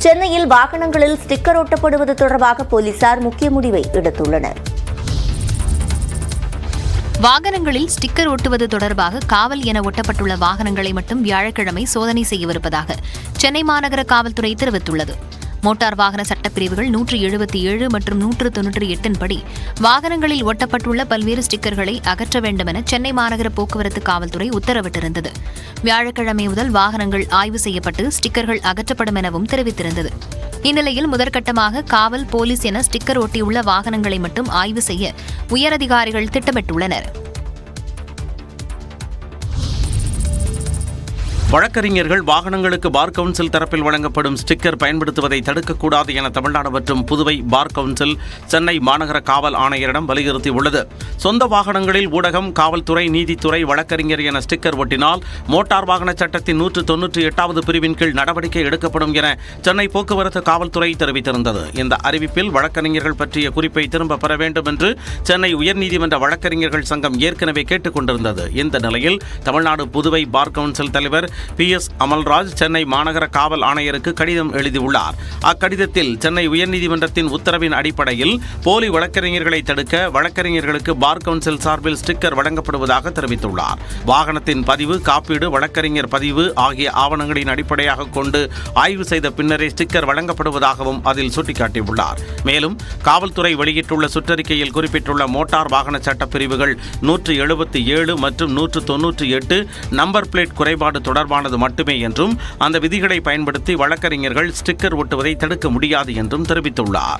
சென்னையில் வாகனங்களில் ஸ்டிக்கர் ஒட்டப்படுவது தொடர்பாக போலீசார் முக்கிய முடிவை எடுத்துள்ளனர். வாகனங்களில் ஸ்டிக்கர் ஒட்டுவது தொடர்பாக காவல் என ஒட்டப்பட்டுள்ள வாகனங்களை மட்டும் வியாழக்கிழமை சோதனை செய்யவிருப்பதாக சென்னை மாநகர காவல்துறை தெரிவித்துள்ளது. மோட்டார் வாகன சட்டப்பிரிவுகள் 177 மற்றும் 198 படி வாகனங்களில் ஒட்டப்பட்டுள்ள பல்வேறு ஸ்டிக்கர்களை அகற்ற வேண்டும் என சென்னை மாநகர போக்குவரத்து காவல்துறை உத்தரவிட்டிருந்தது. வியாழக்கிழமை முதல் வாகனங்கள் ஆய்வு செய்யப்பட்டு ஸ்டிக்கர்கள் அகற்றப்படும் எனவும் தெரிவித்திருந்தது. இந்நிலையில் முதற்கட்டமாக காவல், போலீஸ் என ஸ்டிக்கர் ஒட்டியுள்ள வாகனங்களை மட்டும் ஆய்வு செய்ய உயரதிகாரிகள் திட்டமிட்டுள்ளனர். வழக்கறிஞர்கள் வாகனங்களுக்கு பார் கவுன்சில் தரப்பில் வழங்கப்படும் ஸ்டிக்கர் பயன்படுத்துவதை தடுக்கக்கூடாது என தமிழ்நாடு மற்றும் புதுவை பார் கவுன்சில் சென்னை மாநகர காவல் ஆணையரிடம் வலியுறுத்தியுள்ளது. சொந்த வாகனங்களில் ஊடகம், காவல்துறை, நீதித்துறை, வழக்கறிஞர் என ஸ்டிக்கர் ஒட்டினால் மோட்டார் வாகன சட்டத்தின் 198வது பிரிவின் கீழ் நடவடிக்கை எடுக்கப்படும் என சென்னை போக்குவரத்து காவல்துறை தெரிவித்திருந்தது. இந்த அறிவிப்பில் வழக்கறிஞர்கள் பற்றிய குறிப்பை திரும்ப பெற வேண்டும் என்று சென்னை உயர்நீதிமன்ற வழக்கறிஞர்கள் சங்கம் ஏற்கனவே கேட்டுக் கொண்டிருந்தது. இந்த நிலையில் தமிழ்நாடு புதுவை பார் கவுன்சில் தலைவர் PS அமல்ராஜ் சென்னை மாநகர காவல் ஆணையருக்கு கடிதம் எழுதியுள்ளார். அக்கடிதத்தில் சென்னை உயர்நீதிமன்றத்தின் உத்தரவின் அடிப்படையில் போலி வழக்கறிஞர்களை தடுக்க வழக்கறிஞர்களுக்கு பார் கவுன்சில் சார்பில் ஸ்டிக்கர் வழங்கப்படுவதாக தெரிவித்துள்ளார். வாகனத்தின் பதிவு, காப்பீடு, வழக்கறிஞர் பதிவு ஆகிய ஆவணங்களின் அடிப்படையாக கொண்டு ஆய்வு செய்த பின்னரே ஸ்டிக்கர் வழங்கப்படுவதாகவும் அதில் சுட்டிக்காட்டியுள்ளார். மேலும் காவல்துறை வெளியிட்டுள்ள சுற்றறிக்கையில் குறிப்பிட்டுள்ள மோட்டார் வாகன சட்ட பிரிவுகள் 177 மற்றும் 198 நம்பர் பிளேட் குறைபாடு தொடர்பானது மட்டுமே என்றும் அந்த விதிகளை பயன்படுத்தி வழக்கறிஞர்கள் ஸ்டிக்கர் ஒட்டுவதை தடுக்க முடியாது என்றும் தெரிவித்துள்ளார்.